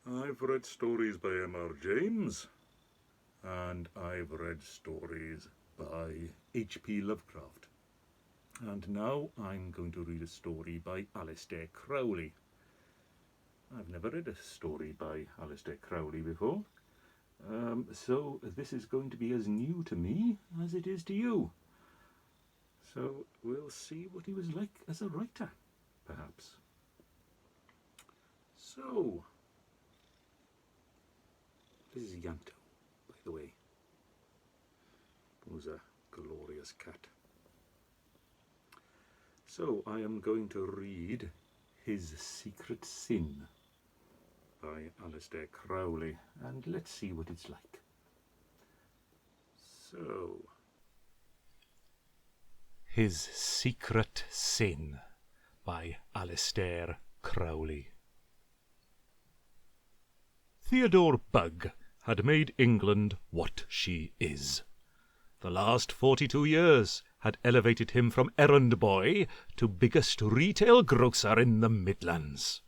I've read stories by M.R. James, and I've read stories by H.P. Lovecraft. And now I'm going to read a story by Aleister Crowley. I've never read a story by Aleister Crowley before, so this is going to be as new to me as it is to you. So we'll see what he was like as a writer, perhaps. So, this is Yanto, by the way, who's a glorious cat. So I am going to read His Secret Sin by Aleister Crowley, and let's see what it's like. So, His Secret Sin by Aleister Crowley. Theodore Bugg had made England what she is. The last 42 years had elevated him from errand boy to biggest retail grocer in the Midlands.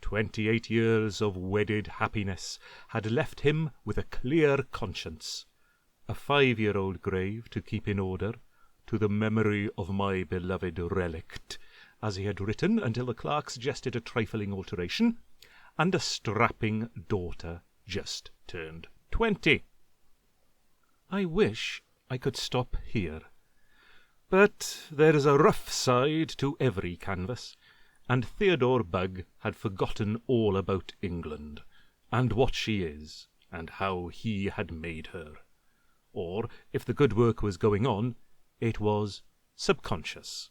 28 years of wedded happiness had left him with a clear conscience, a 5-year-old grave to keep in order, to the memory of my beloved relict, as he had written until the clerk suggested a trifling alteration, and a strapping daughter just turned 20. I wish I could stop here. But there is a rough side to every canvas, and Theodore Bugg had forgotten all about England, and what she is, and how he had made her. Or, if the good work was going on, it was subconscious.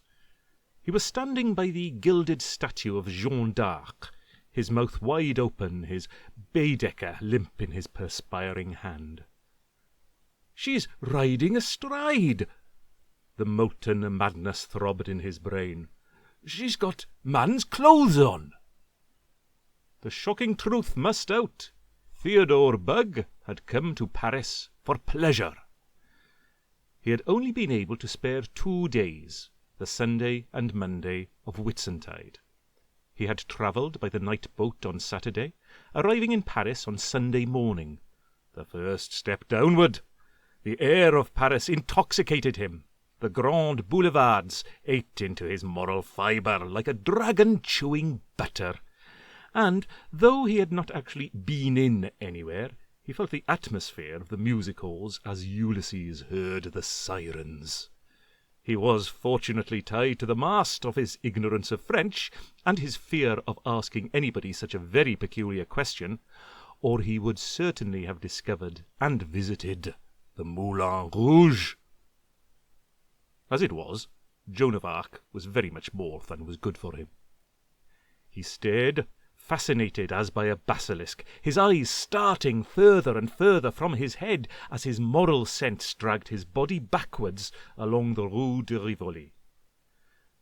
He was standing by the gilded statue of Jeanne d'Arc, his mouth wide open, his Baedeker limp in his perspiring hand. "She's riding astride!" The molten madness throbbed in his brain. "She's got man's clothes on!" The shocking truth must out. Theodore Bugg had come to Paris for pleasure. He had only been able to spare 2 days, the Sunday and Monday of Whitsuntide. He had travelled by the night boat on Saturday, arriving in Paris on Sunday morning. The first step downward. The air of Paris intoxicated him. The grand boulevards ate into his moral fibre like a dragon chewing butter. And, though he had not actually been in anywhere, he felt the atmosphere of the music halls as Ulysses heard the sirens. He was fortunately tied to the mast of his ignorance of French and his fear of asking anybody such a very peculiar question, or he would certainly have discovered and visited the Moulin Rouge. As it was, Joan of Arc was very much more than was good for him. He stared, fascinated as by a basilisk, his eyes starting further and further from his head as his moral sense dragged his body backwards along the Rue de Rivoli.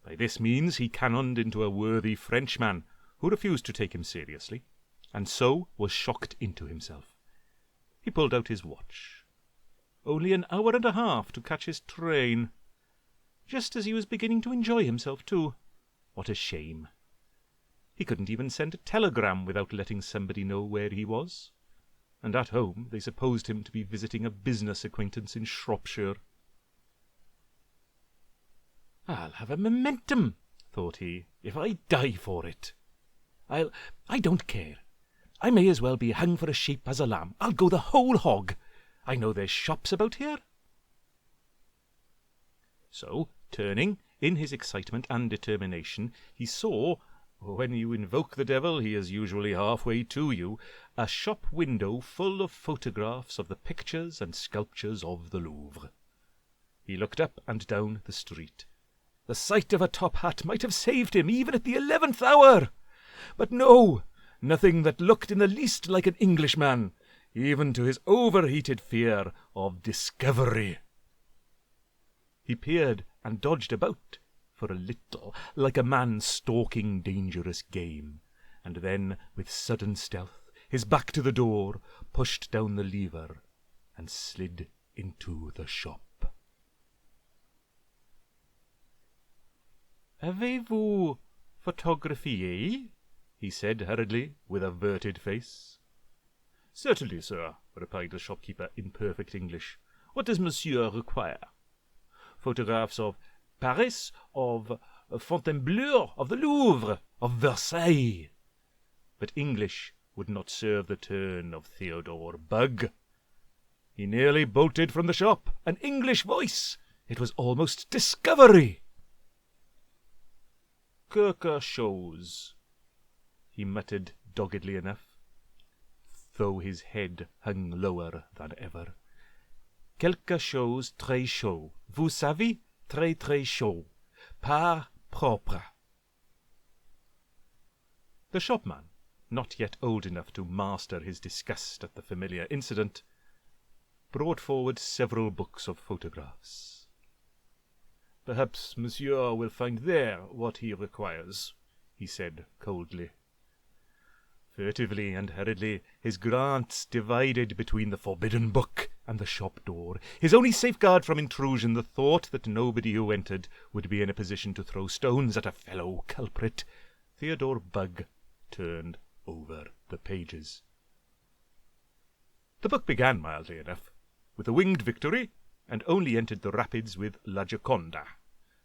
By this means he cannoned into a worthy Frenchman who refused to take him seriously, and so was shocked into himself. He pulled out his watch. Only an hour and a half to catch his train. Just as he was beginning to enjoy himself, too. What a shame. He couldn't even send a telegram without letting somebody know where he was. And at home they supposed him to be visiting a business acquaintance in Shropshire. "I'll have a momentum," thought he, "if I die for it. I don't care. I may as well be hung for a sheep as a lamb. I'll go the whole hog. I know there's shops about here." So, turning, in his excitement and determination, he saw, when you invoke the devil he is usually halfway to you, a shop window full of photographs of the pictures and sculptures of the Louvre. He looked up and down the street. The sight of a top hat might have saved him even at the 11th hour. But no, nothing that looked in the least like an Englishman, even to his overheated fear of discovery. He peered and dodged about for a little, like a man stalking dangerous game, and then, with sudden stealth, his back to the door, pushed down the lever and slid into the shop. "Avez-vous photographié?" he said hurriedly, with averted face. "Certainly, sir," replied the shopkeeper in perfect English. "What does monsieur require? Photographs of Paris, of Fontainebleau, of the Louvre, of Versailles." But English would not serve the turn of Theodore Bugg. He nearly bolted from the shop. An English voice! It was almost discovery. "Quelque chose," he muttered doggedly enough, though his head hung lower than ever. "Quelque chose très chaud. Vous savez, très très chaud. Pas propre." The shopman, not yet old enough to master his disgust at the familiar incident, brought forward several books of photographs. "Perhaps monsieur will find there what he requires," he said coldly. Furtively and hurriedly his glance divided between the forbidden book and the shop door, his only safeguard from intrusion the thought that nobody who entered would be in a position to throw stones at a fellow culprit. Theodore Bugg turned over the pages. The book began mildly enough, with a winged victory, and only entered the rapids with La Gioconda.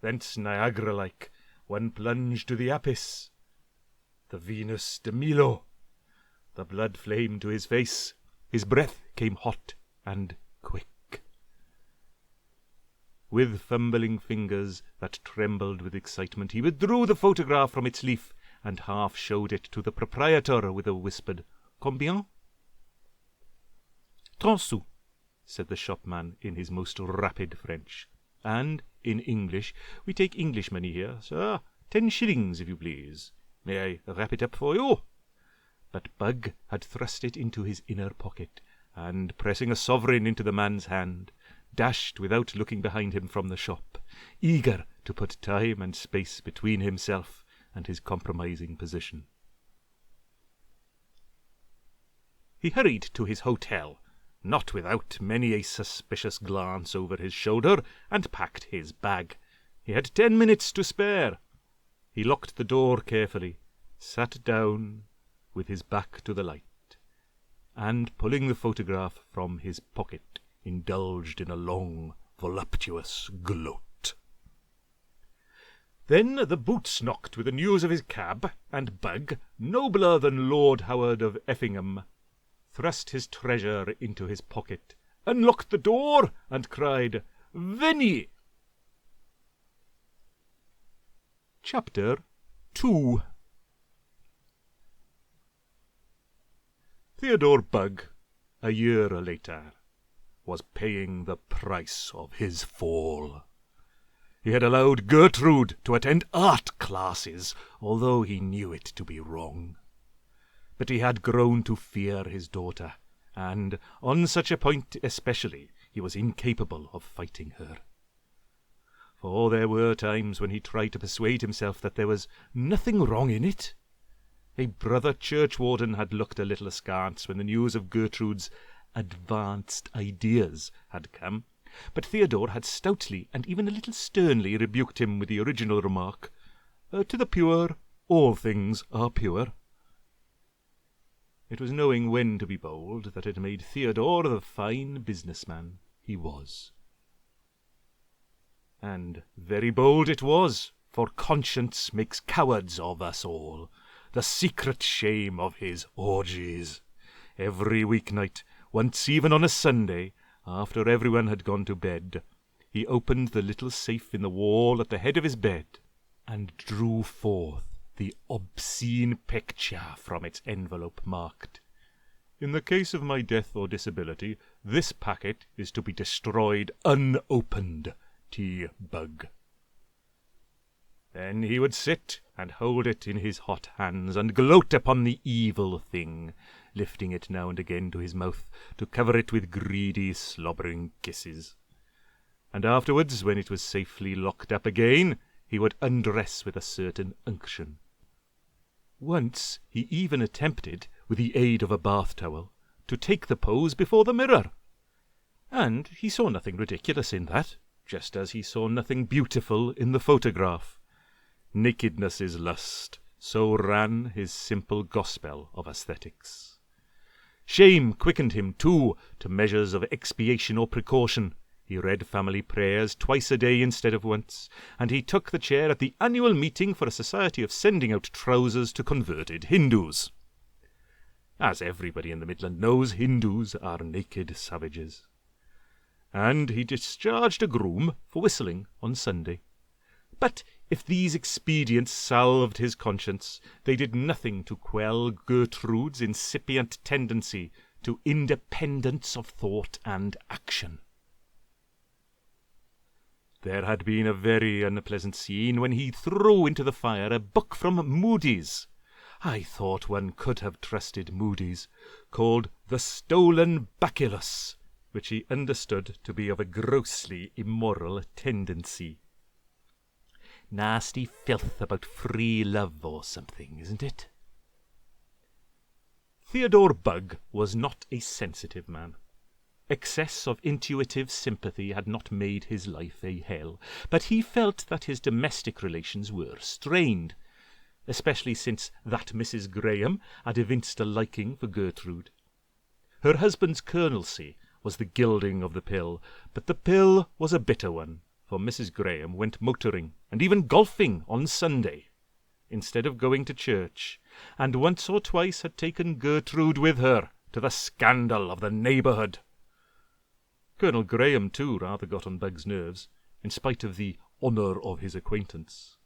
Thence, Niagara-like, one plunged to the Apis, the Venus de Milo. The blood flamed to his face. His breath came hot and quick. With fumbling fingers that trembled with excitement, he withdrew the photograph from its leaf and half showed it to the proprietor with a whispered "Combien?" "30 sous," said the shopman in his most rapid French. And in English, "We take English money here, sir. 10 shillings, if you please. May I wrap it up for you?" But Bugg had thrust it into his inner pocket, and, pressing a sovereign into the man's hand, dashed without looking behind him from the shop, eager to put time and space between himself and his compromising position. He hurried to his hotel, not without many a suspicious glance over his shoulder, and packed his bag. He had 10 minutes to spare. He locked the door carefully, sat down with his back to the light, and, pulling the photograph from his pocket, indulged in a long, voluptuous gloat. Then the boots knocked with the news of his cab, and Bugg, nobler than Lord Howard of Effingham, thrust his treasure into his pocket, unlocked the door, and cried, "Venez!" Chapter 2. Theodore Bugg, a year later, was paying the price of his fall. He had allowed Gertrude to attend art classes, although he knew it to be wrong. But he had grown to fear his daughter, and, on such a point especially, he was incapable of fighting her. For there were times when he tried to persuade himself that there was nothing wrong in it. A brother churchwarden had looked a little askance when the news of Gertrude's advanced ideas had come, but Theodore had stoutly and even a little sternly rebuked him with the original remark, "To the pure, all things are pure." It was knowing when to be bold that had made Theodore the fine businessman he was. And very bold it was, for conscience makes cowards of us all, the secret shame of his orgies. Every weeknight, once even on a Sunday, after everyone had gone to bed, he opened the little safe in the wall at the head of his bed, and drew forth the obscene picture from its envelope marked, "In the case of my death or disability, this packet is to be destroyed unopened. T. Bugg." Then he would sit and hold it in his hot hands, and gloat upon the evil thing, lifting it now and again to his mouth to cover it with greedy, slobbering kisses. And afterwards, when it was safely locked up again, he would undress with a certain unction. Once he even attempted, with the aid of a bath-towel, to take the pose before the mirror. And he saw nothing ridiculous in that, just as he saw nothing beautiful in the photograph. Nakedness is lust, So ran his simple gospel of aesthetics. Shame quickened him, too, to measures of expiation or precaution. He read family prayers twice a day instead of once, and he took the chair at the annual meeting for a society of sending out trousers to converted Hindus. As everybody in the Midland knows, Hindus are naked savages. And he discharged a groom for whistling on Sunday. But if these expedients salved his conscience, they did nothing to quell Gertrude's incipient tendency to independence of thought and action. There had been a very unpleasant scene when he threw into the fire a book from Moody's. I thought one could have trusted Moody's, called The Stolen Bacillus, which he understood to be of a grossly immoral tendency. Nasty filth about free love or something, isn't it? Theodore Bugg was not a sensitive man. Excess of intuitive sympathy had not made his life a hell, but he felt that his domestic relations were strained, especially since that Mrs. Graham had evinced a liking for Gertrude. Her husband's colonelcy was the gilding of the pill, but the pill was a bitter one, for Mrs. Graham went motoring and even golfing on Sunday, instead of going to church, and once or twice had taken Gertrude with her, to the scandal of the neighbourhood. Colonel Graham, too, rather got on Bugg's nerves, in spite of the honour of his acquaintance.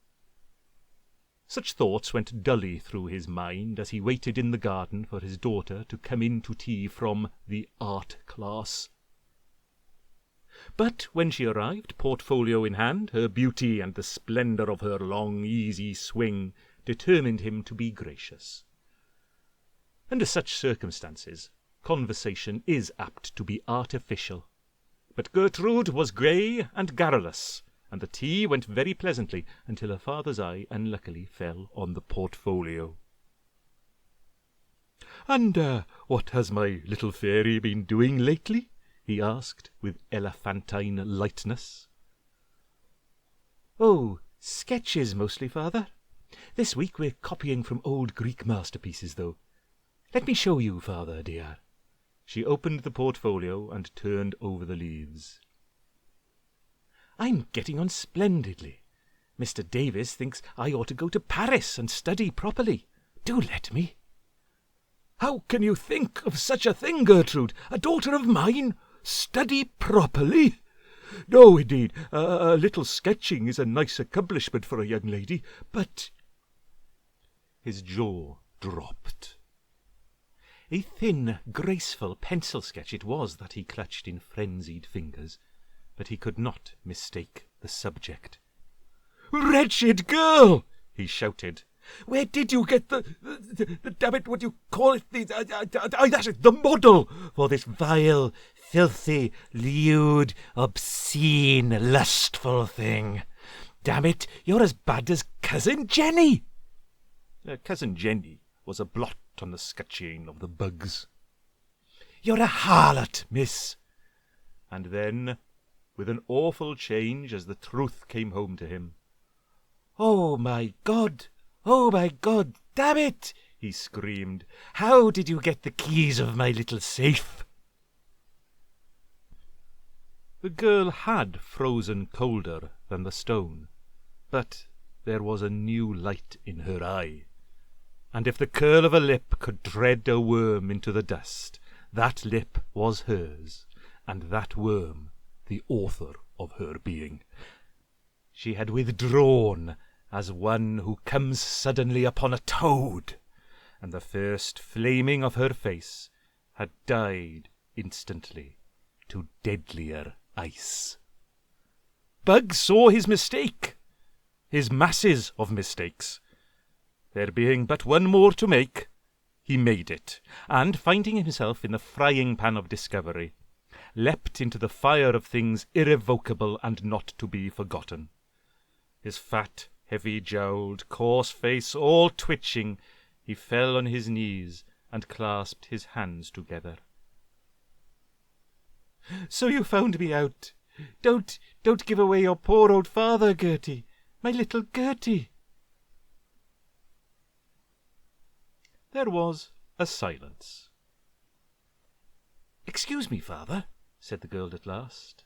Such thoughts went dully through his mind as he waited in the garden for his daughter to come in to tea from the art class. But when she arrived, portfolio in hand, her beauty and the splendour of her long, easy swing determined him to be gracious. Under such circumstances, conversation is apt to be artificial. But Gertrude was grey and garrulous, and the tea went very pleasantly until her father's eye unluckily fell on the portfolio. "And what has my little fairy been doing lately?" he asked, with elephantine lightness. "Oh, sketches mostly, father. This week we're copying from old Greek masterpieces, though. Let me show you, father dear." She opened the portfolio and turned over the leaves. "I'm getting on splendidly. Mr. Davis thinks I ought to go to Paris and study properly. Do let me." "How can you think of such a thing, Gertrude? A daughter of mine? Study properly? No, indeed. A little sketching is a nice accomplishment for a young lady, but—" His jaw dropped. A thin, graceful pencil sketch it was that he clutched in frenzied fingers, but he could not mistake the subject. "Wretched girl!" he shouted. "Where did you get the damn it, what do you call it, the model for this vile, filthy, lewd, obscene, lustful thing? Damn it, you're as bad as Cousin Jenny." Cousin Jenny was a blot on the sketching of the Buggs. "You're a harlot, miss." And then, with an awful change as the truth came home to him, "Oh, my God! Oh, my God! Damn it!" he screamed. "How did you get the keys of my little safe?" The girl had frozen colder than the stone, but there was a new light in her eye. And if the curl of a lip could tread a worm into the dust, that lip was hers, and that worm the author of her being. She had withdrawn as one who comes suddenly upon a toad, and the first flaming of her face had died instantly to deadlier ice. Bugg saw his mistake, his masses of mistakes. There being but one more to make, he made it, and, finding himself in the frying pan of discovery, leapt into the fire of things irrevocable and not to be forgotten. His fat, heavy-jowled, coarse face all twitching, he fell on his knees and clasped his hands together. "So you found me out. Don't give away your poor old father, Gertie. My little Gertie." There was a silence. "Excuse me, father," said the girl at last,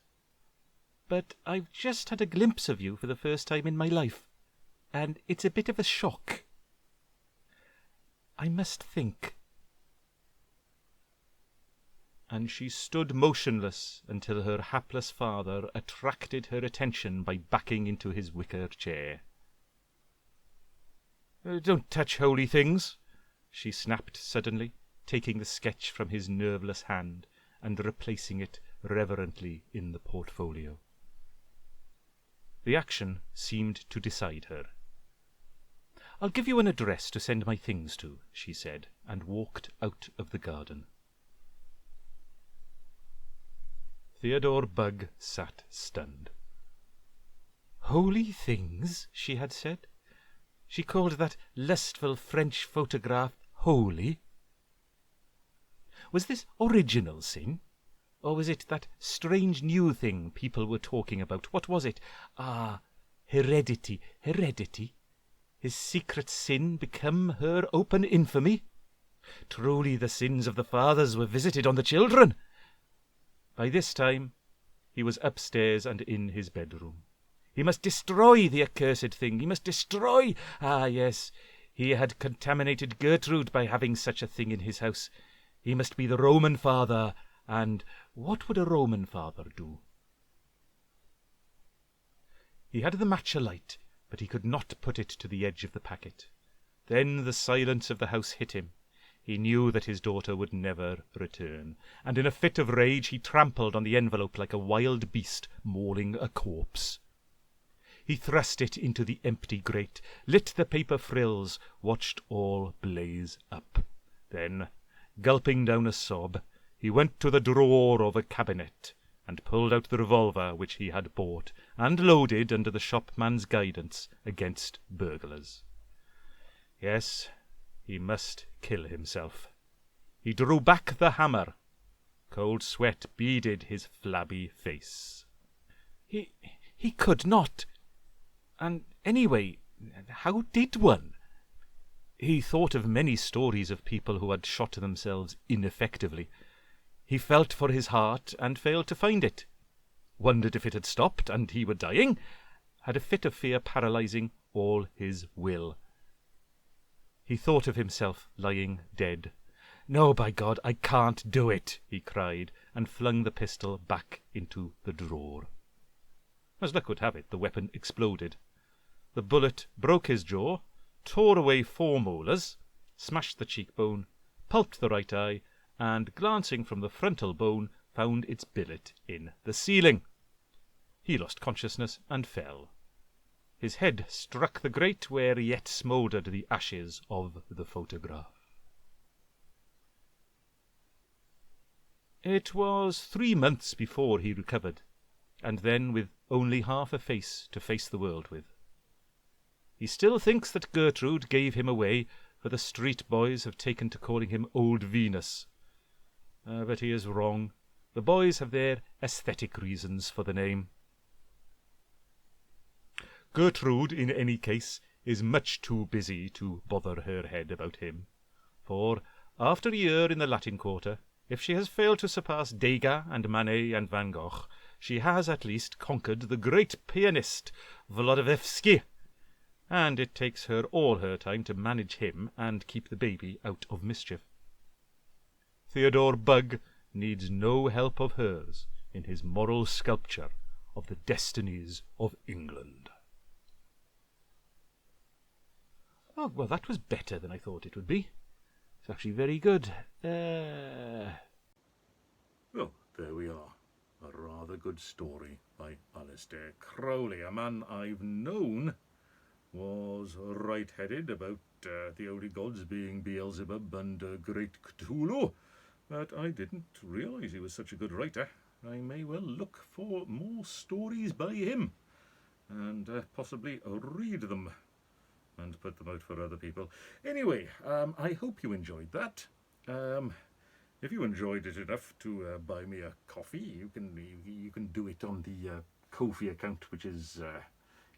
"but I've just had a glimpse of you for the first time in my life, and it's a bit of a shock. I must think." And she stood motionless until her hapless father attracted her attention by backing into his wicker chair. "Don't touch holy things," she snapped suddenly, taking the sketch from his nerveless hand and replacing it reverently in the portfolio. The action seemed to decide her. "I'll give you an address to send my things to," she said, and walked out of the garden. Theodore Bugg sat stunned. "Holy things," she had said. She called that lustful French photograph holy. Was this original sin? Or was it that strange new thing people were talking about? What was it? Ah, heredity, heredity. His secret sin become her open infamy? Truly the sins of the fathers were visited on the children. By this time he was upstairs and in his bedroom. He must destroy the accursed thing. He must destroy. Ah, yes, he had contaminated Gertrude by having such a thing in his house. He must be the Roman father. And what would a Roman father do? He had the match alight, but he could not put it to the edge of the packet. Then the silence of the house hit him. He knew that his daughter would never return, and in a fit of rage he trampled on the envelope like a wild beast mauling a corpse. He thrust it into the empty grate, lit the paper frills, watched all blaze up. Then, gulping down a sob, he went to the drawer of a cabinet and pulled out the revolver which he had bought and loaded under the shopman's guidance against burglars. Yes, he must kill himself. He drew back the hammer. Cold sweat beaded his flabby face. He could not. And anyway, how did one? He thought of many stories of people who had shot themselves ineffectively. He felt for his heart and failed to find it. Wondered if it had stopped and he were dying. Had a fit of fear paralyzing all his will. He thought of himself lying dead. "No, by God, I can't do it," he cried, and flung the pistol back into the drawer. As luck would have it, the weapon exploded. The bullet broke his jaw, tore away 4 molars, smashed the cheekbone, pulped the right eye, and, glancing from the frontal bone, found its billet in the ceiling. He lost consciousness and fell. His head struck the grate where yet smouldered the ashes of the photograph. It was 3 months before he recovered, and then with only half a face to face the world with. He still thinks that Gertrude gave him away, for the street boys have taken to calling him Old Venus. But he is wrong. The boys have their aesthetic reasons for the name. Gertrude, in any case, is much too busy to bother her head about him. For, after a year in the Latin Quarter, if she has failed to surpass Degas and Manet and Van Gogh, she has at least conquered the great pianist, Volodyovsky, and it takes her all her time to manage him and keep the baby out of mischief. Theodore Bugg needs no help of hers in his moral sculpture of the destinies of England. Oh, well, that was better than I thought it would be. It's actually very good. Well, there we are. A rather good story by Aleister Crowley, a man I've known was right-headed about the only gods being Beelzebub and Great Cthulhu, but I didn't realise he was such a good writer. I may well look for more stories by him, and possibly read them and put them out for other people. Anyway, I hope you enjoyed that. If you enjoyed it enough to buy me a coffee, you can do it on the Ko-fi account, which is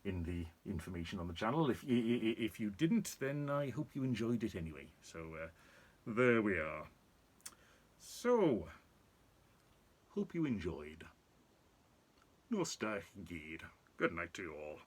in the information on the channel. If you didn't, then I hope you enjoyed it anyway. So there we are. So, hope you enjoyed. Nostalgic. Good night to you all.